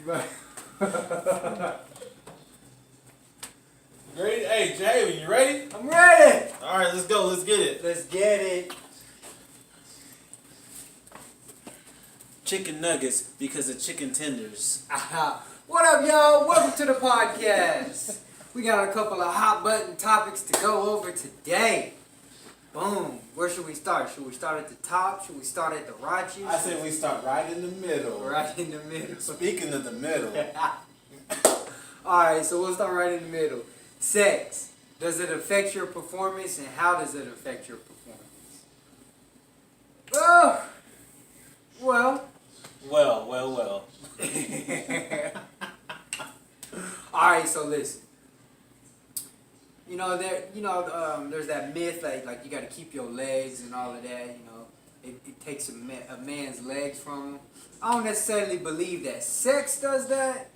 Right. Ready? Hey, Jay, you ready? I'm ready. All right, let's go. Let's get it. Let's get it. Chicken nuggets because of chicken tenders. Aha. What up, y'all? Welcome to the podcast. We got a couple of hot button topics to go over today. Boom. Where should we start? Should we start at the top? Should we start at the raunchy? I say we start right in the middle. Right in the middle. Speaking of the middle, Alright, so we'll start right in the middle. Sex. Does it affect your performance, and how does it affect your performance? Oh, well. well. Alright, so listen. There's that myth like you got to keep your legs and all of that. It takes a man's legs from him. I don't necessarily believe that sex does that.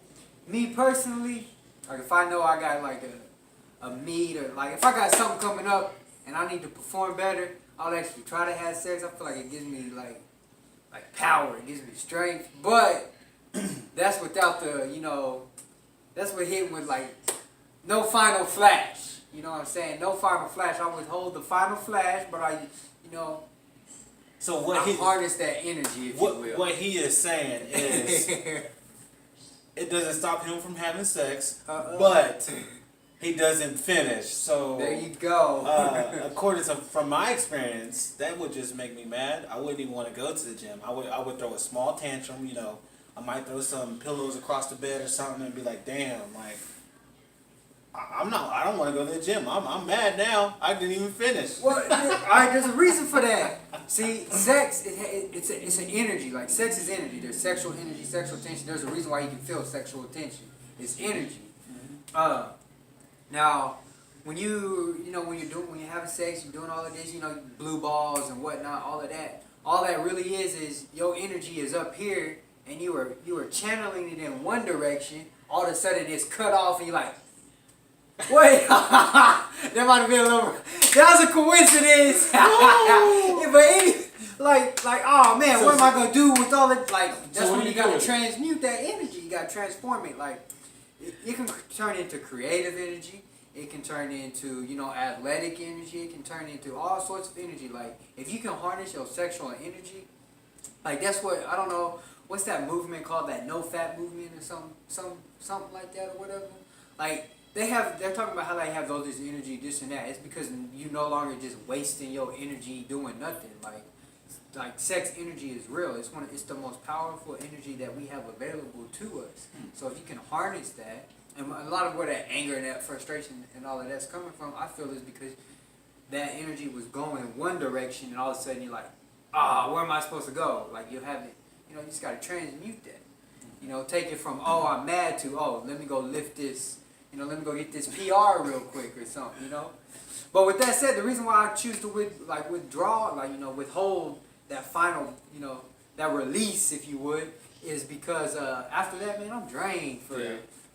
Me personally, like if I know I got like a meet, or like if I got something coming up and I need to perform better, I'll actually try to have sex. I feel like it gives me like power. It gives me strength. But that's without that's what hitting with like no final flash. You know what I'm saying? No final flash. I withhold the final flash, but I harness that energy, if you will. What he is saying is, it doesn't stop him from having sex, but he doesn't finish. So there you go. According to from my experience, that would just make me mad. I wouldn't even want to go to the gym. I would throw a small tantrum. I might throw some pillows across the bed or something and be like, damn, like. I don't want to go to the gym. I'm mad now. I didn't even finish. Well, alright, there's a reason for that. See, sex, it's an energy. Like, sex is energy. There's sexual energy, sexual tension. There's a reason why you can feel sexual tension. It's energy. Now, when you're having sex, you're doing all of this, blue balls and whatnot, all of that. All that really is your energy is up here, and you were channeling it in one direction. All of a sudden, it's cut off, and you're like, wait, that might have been a little. That was a coincidence. Yeah, but oh man, what am I gonna do with all it? Like, that's when you gotta transmute that energy. You gotta transform it. Like, it can turn into creative energy. It can turn into athletic energy. It can turn into all sorts of energy. Like, if you can harness your sexual energy, like that's what I don't know. What's that movement called? That no fat movement or something like that or whatever. Like. They're talking about how they have all this energy, this and that. It's because you no longer just wasting your energy doing nothing. Like sex energy is real. It's the most powerful energy that we have available to us. So if you can harness that, and a lot of where that anger and that frustration and all of that's coming from, I feel is because that energy was going one direction, and all of a sudden you're like, where am I supposed to go? Like you have it, you just got to transmute that. Take it from I'm mad to let me go lift this. Let me go get this PR real quick or something, But with that said, the reason why I choose to withdraw, withhold that final, that release, if you would, is because after that, man, I'm drained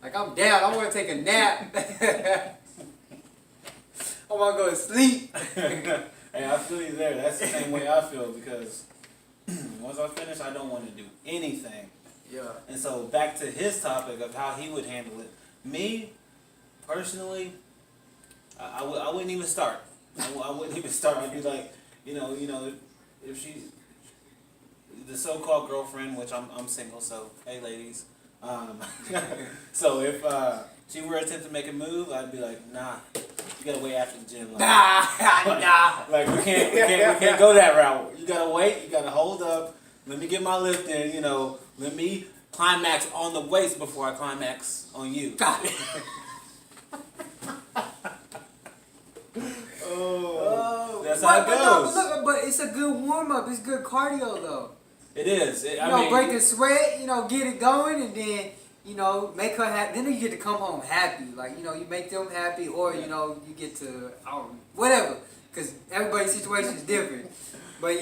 I'm down. I want to take a nap. I want to go to sleep. Hey, I feel you there. That's the same way I feel because once I finish, I don't want to do anything. Yeah. And so back to his topic of how he would handle it. Me, personally, I wouldn't even start. I wouldn't even start. I'd be like, if she, the so-called girlfriend, which I'm single, so hey, ladies. So if she were to attempt to make a move, I'd be like, nah, you gotta wait after the gym. Nah. Like we can't go that route. You gotta wait. You gotta hold up. Let me get my lift in. Let me climax on the waist before I climax on you. That's how it goes. But it's a good warm up. It's good cardio though. It is. Break the sweat. Get it going, and then make her happy. Then you get to come home happy. Like you make them happy, or you get to whatever. Because everybody's situation is different. But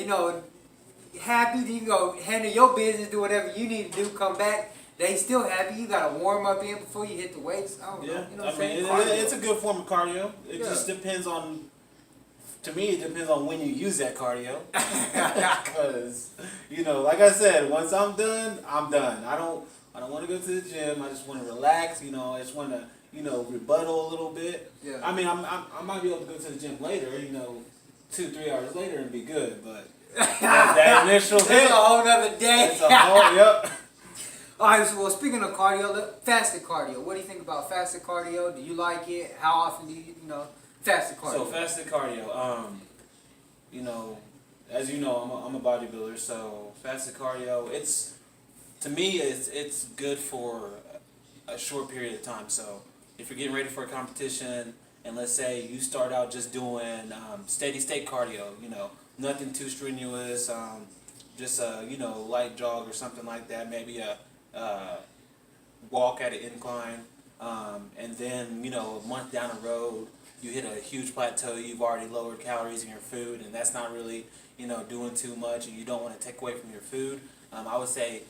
happy. Then you go handle your business, do whatever you need to do. Come back. They still happy. You gotta warm up in before you hit the weights. I don't know. You know what I'm saying? It's a good form of cardio. It just depends on. To me, it depends on when you use that cardio. Because like I said, once I'm done, I'm done. I I don't want to go to the gym. I just want to relax. You know, I just want to, you know, rebuttal a little bit. Yeah. I mean, I might be able to go to the gym later. You know, 2-3 hours later and be good. But that initial hit, It's a whole nother day. it's a whole yep. Alright, so well, speaking of cardio, fasted cardio. What do you think about fasted cardio? Do you like it? How often do you fasted cardio? So fasted cardio. You know, as you know, I'm a bodybuilder. So fasted cardio, to me, it's good for a short period of time. So if you're getting ready for a competition, and let's say you start out just doing steady state cardio, you know, nothing too strenuous, just a light jog or something like that, maybe a walk at an incline, and then a month down the road you hit a huge plateau. You've already lowered calories in your food, and that's not really doing too much, and you don't want to take away from your food. I would say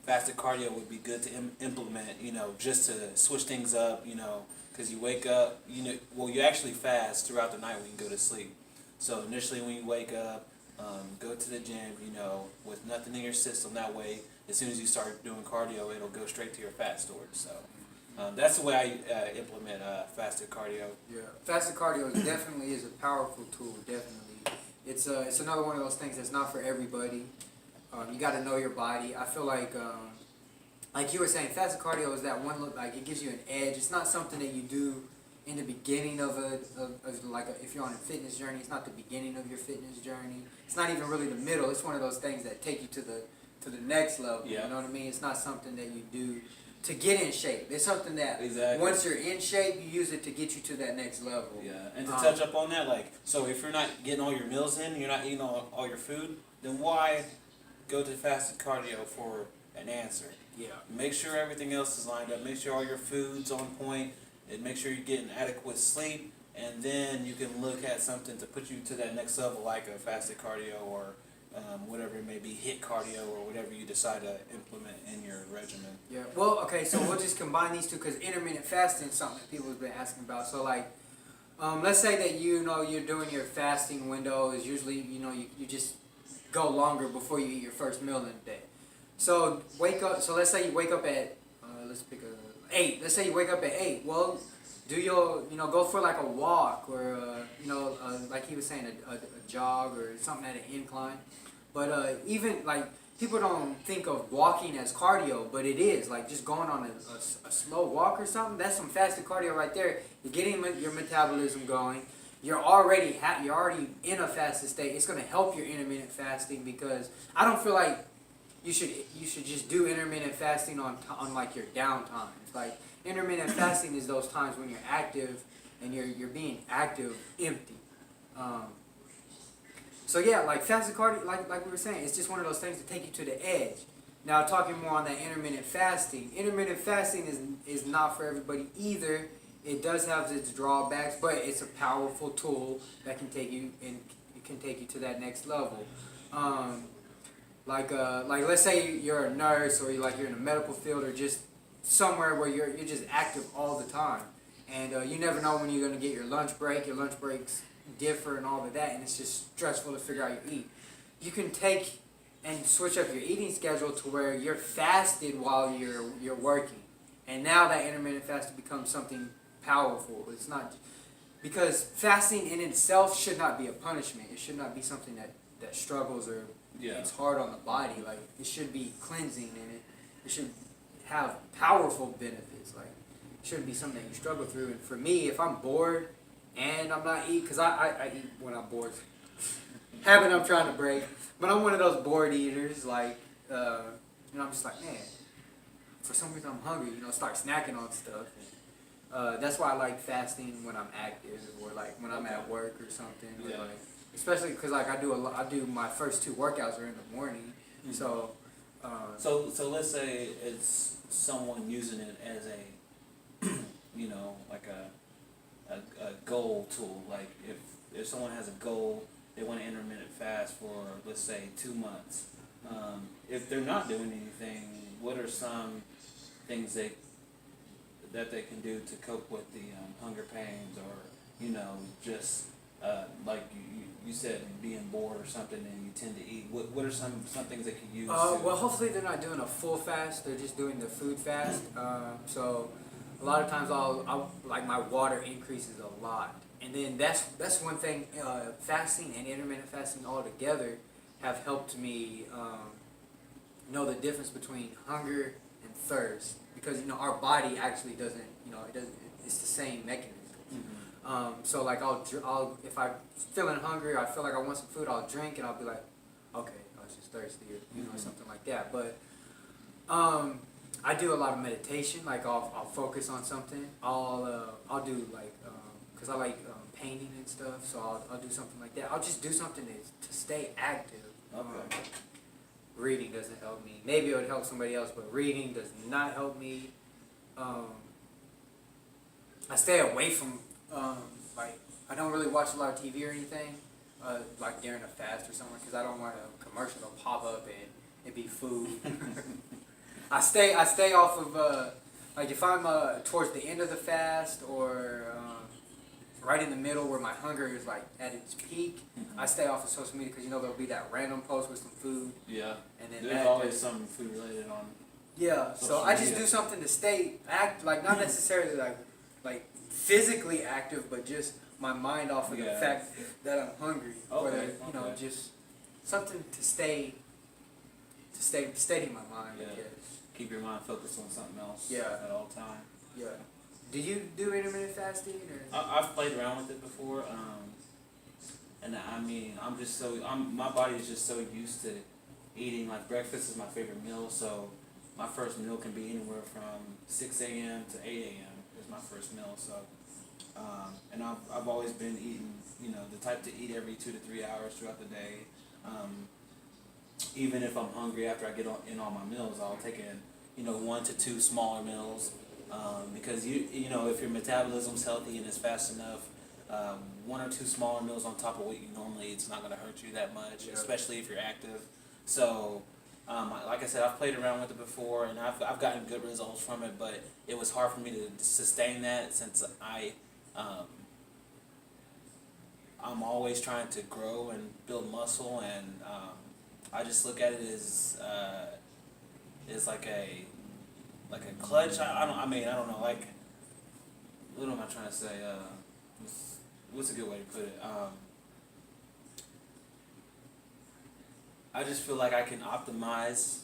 fasted cardio would be good to implement, just to switch things up, because you wake up, you actually fast throughout the night when you go to sleep. So initially when you wake up, go to the gym, with nothing in your system. That way, as soon as you start doing cardio, it'll go straight to your fat storage. So that's the way I implement fasted cardio. Yeah, fasted cardio definitely is a powerful tool. Definitely, it's another one of those things that's not for everybody. You got to know your body. I feel like you were saying, fasted cardio is that one look, like it gives you an edge. It's not something that you do in the beginning of if you're on a fitness journey. It's not the beginning of your fitness journey. It's not even really the middle. It's one of those things that take you to the next level. Yeah. You know what I mean? It's not something that you do to get in shape. It's something that once you're in shape, you use it to get you to that next level. Yeah, and to touch up on that, so if you're not getting all your meals in, you're not eating all your food, then why go to fasted cardio for an answer? Yeah. Make sure everything else is lined up. Make sure all your food's on point, and make sure you're getting adequate sleep, and then you can look at something to put you to that next level, like a fasted cardio or whatever it may be, HIIT cardio or whatever you decide to implement in your regimen. Yeah. Well, okay, so we'll just combine these two because intermittent fasting is something that people have been asking about. So let's say that you're doing your fasting window is usually you just go longer before you eat your first meal in the day. So wake up. So let's say you wake up at let's pick 8. Let's say you wake up at 8. Well, do your go for like a walk or like he was saying a jog or something at an incline. But even people don't think of walking as cardio, but it is just going on a slow walk or something. That's some fasted cardio right there. You're getting your metabolism going. You're already in a fasted state. It's going to help your intermittent fasting because I don't feel like you should just do intermittent fasting on your downtime. It's intermittent fasting is those times when you're active and you're being active empty. So yeah, fasted cardio, like we were saying, it's just one of those things to take you to the edge. Now talking more on that intermittent fasting. Intermittent fasting is not for everybody either. It does have its drawbacks, but it's a powerful tool that can take you to that next level. Let's say you're a nurse or you're in the medical field or just somewhere where you're just active all the time, and you never know when you're gonna get your lunch break. Your lunch breaks differ and all of that, and it's just stressful to figure out your eat. You can take and switch up your eating schedule to where you're fasted while you're working, and now that intermittent fasting becomes something powerful. It's not because fasting in itself should not be a punishment. It should not be something that struggles or it's hard on the body. It should be cleansing, and it should have powerful benefits. It shouldn't be something that you struggle through. And for me, if I'm bored and I'm not eating, because I eat when I'm bored. Habit I'm trying to break, but I'm one of those bored eaters. I'm just man, for some reason I'm hungry. Start snacking on stuff. And, that's why I like fasting when I'm active or when I'm at work or something. Yeah. Or especially because I do my first 2 workouts are in the morning. Mm-hmm. So let's say it's someone using it as a a goal tool. If someone has a goal, they want to intermittent fast for, let's say, 2 months. If they're not doing anything, what are some things that they can do to cope with the hunger pains, or just you said being bored or something and you tend to eat, what are some things that you use? Well, hopefully they're not doing a full fast. They're just doing the food fast. So a lot of times I'll like my water increases a lot, and then that's one thing. Fasting and intermittent fasting all together have helped me know the difference between hunger and thirst, because our body actually doesn't, it doesn't. It's the same mechanism. So like I'll if I'm feeling hungry, I feel like I want some food, I'll drink and I'll be like, okay, I was just thirsty, or something like that. But I do a lot of meditation. Like I'll focus on something. I'll do like because I like painting and stuff. So I'll do something like that. I'll just do something to stay active. Okay. Reading doesn't help me. Maybe it would help somebody else, but reading does not help me. I stay away from like I don't really watch a lot of TV or anything, like during a fast or something, because I don't want a commercial to pop up and it be food. I stay off of like if I'm towards the end of the fast or right in the middle where my hunger is like at its peak. I stay off of social media because there'll be that random post with some food. Yeah. And then there's always something food related on. Yeah. So I just do something to stay like not necessarily like physically active, but just my mind off of the fact that I'm hungry. Okay. Or just something to steady my mind. Yeah. I guess. Keep your mind focused on something else. Yeah. At all time. Yeah. Do you do intermittent fasting or? I've played around with it before, and I mean, my body is just so used to eating. Like breakfast is my favorite meal, so my first meal can be anywhere from 6 a.m. to 8 a.m. is my first meal. So, and I've always been eating, the type to eat every 2 to 3 hours throughout the day. Even if I'm hungry after I get in all my meals, I'll take in, 1 to 2 smaller meals. Because if your metabolism's healthy and it's fast enough, 1 or 2 smaller meals on top of what you normally eat, it's not going to hurt you that much, especially if you're active. So, like I said, I've played around with it before, and I've gotten good results from it. But it was hard for me to sustain that since I'm always trying to grow and build muscle, and I just look at it as like a clutch. I don't know. Like, what am I trying to say? What's a good way to put it? I just feel like I can optimize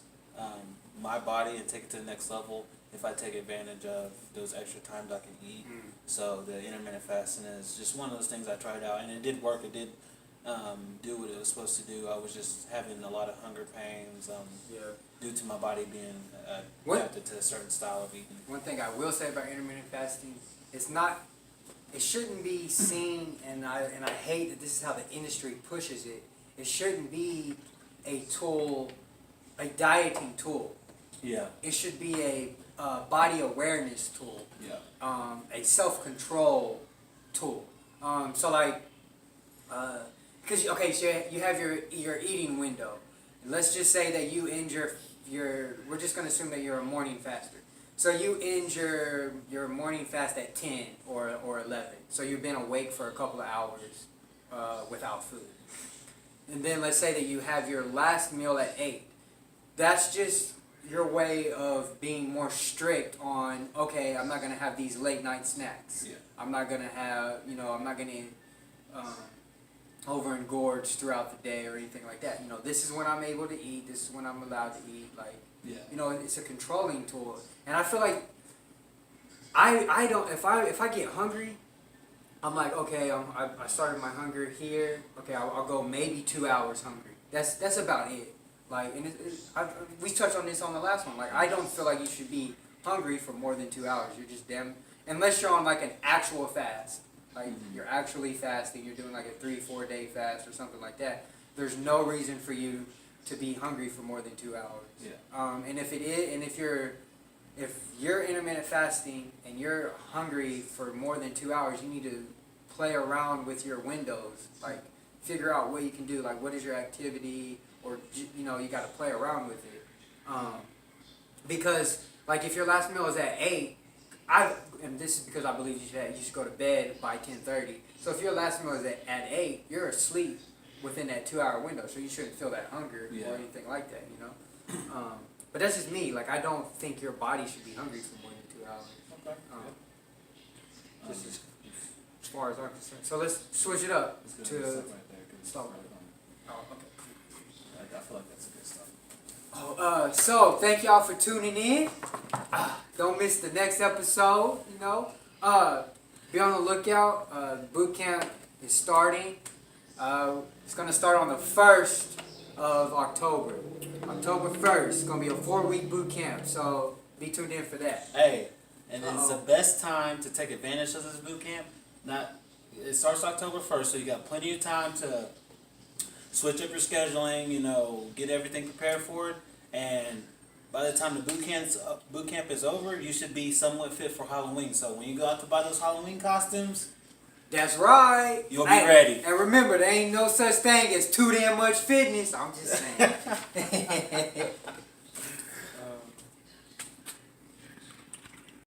my body and take it to the next level if I take advantage of those extra times I can eat. So the intermittent fasting is just one of those things I tried out, and it did work. It did do what it was supposed to do. I was just having a lot of hunger pains due to my body being adapted to a certain style of eating. One thing I will say about intermittent fasting, it shouldn't be seen, and I hate that this is how the industry pushes it. It shouldn't be a tool, a dieting tool. Yeah. It should be a body awareness tool. Yeah. A self-control tool. So like, because so you have your eating window. Let's just say that you end we're just going to assume that you're a morning faster. So you end your morning fast at 10 or 11. So you've been awake for a couple of hours without food. And then let's say that you have your last meal at 8. That's just your way of being more strict on, okay, I'm not going to have these late night snacks. Yeah. I'm not going to have, I'm not going to overengorge throughout the day or anything like that. This is when I'm able to eat. This is when I'm allowed to eat. Like, it's a controlling tool. And I feel like I don't, if I get hungry, I'm like, okay, I started my hunger here. Okay, I'll go maybe 2 hours hungry. That's about it. Like, and we touched on this on the last one. Like, I don't feel like you should be hungry for more than 2 hours. You're just unless you're on like an actual fast. Like, you're actually fasting, you're doing like a 3-4 day fast or something like that. There's no reason for you to be hungry for more than 2 hours. Yeah. And if you're intermittent fasting and you're hungry for more than 2 hours, you need to play around with your windows. Like, figure out what you can do. Like, what is your activity? Or, you got to play around with it. Because, like, if your last meal is at 8, and this is because I believe you should go to bed by 10:30. So if your last meal is at 8, you're asleep within that 2-hour window, so you shouldn't feel that hunger Yeah. or anything like that, you know. But that's just me. Like I don't think your body should be hungry for more than 2 hours. Okay. Just as far as I'm concerned. So let's switch it up It's good to. stuff right there. Good stop. stuff right Oh, okay. I feel like that's good stuff. So thank y'all for tuning in. Don't miss the next episode. You know, be on the lookout. Boot camp is starting. It's gonna start on the 1st of October. October 1st. It's gonna be a 4-week boot camp. So be tuned in for that. Hey, and it's the best time to take advantage of this boot camp. It starts October 1st, so you got plenty of time to switch up your scheduling, you know, get everything prepared for it, and by the time the boot camp is over, you should be somewhat fit for Halloween. So when you go out to buy those Halloween costumes, That's right. You'll be ready. And remember, there ain't no such thing as too damn much fitness. I'm just saying.